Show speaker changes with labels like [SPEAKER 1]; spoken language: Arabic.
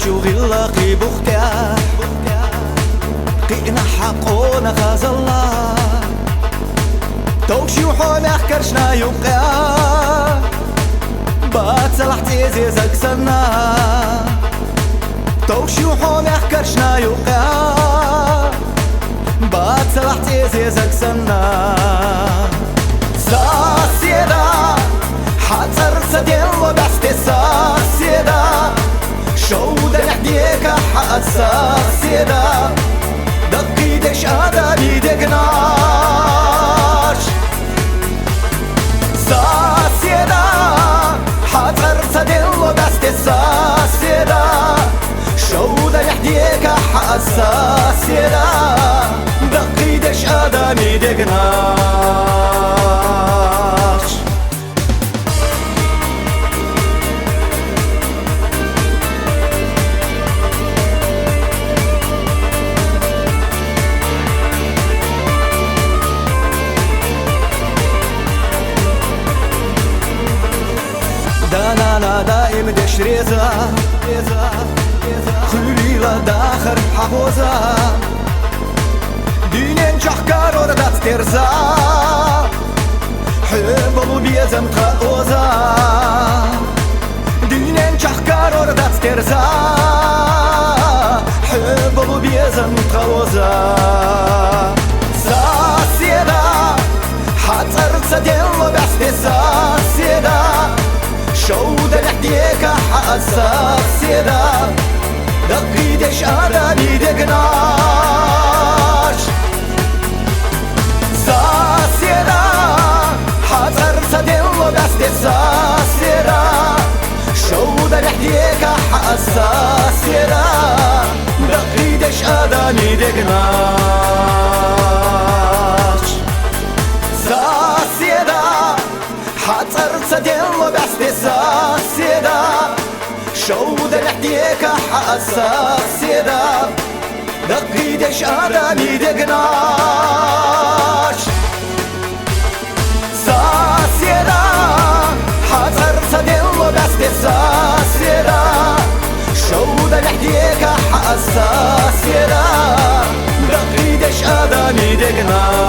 [SPEAKER 1] شوغي اللاقي بختها قينا حقونا خاز الله توكشي وحونا خكرشنا يبقى بات صلحتي زيزك سنا توكشي وحونا خكرشنا يبقى بات صلحتي زيزك سنا сан седа حتصر سدين وبحثي сан седа شودة لحديك حق сан седа دقي دش آدمي دقناش сан седа حتصر سدين وبحثي сан седа شودة لحديك حق сан седа دقي دش آدمي دقناش دانا دائم دش ريزا خليلا داخر حفوزا دينين شحكار وردات ترزا حبل بيزم تخوزا دينين شحكار وردات ترزا حبل بيزم تخوزا сан седа حتصر سدين وبحثي сан седа شودة لحديك حق сан седа دقي دش آدمي دقناش сан седа حتصر سدين وبحثي сан седа شودة لحديك حق сан седа دقي دش آدمي دقناش сан седа حتصر سدين وبحثي сан седа شودة لحديك حق сан седа دقي دش آدمي دقناش сан седа حتصر سدين وبحثي сан седа شودة لحديك حق сан седа دقي دش آدمي دقناش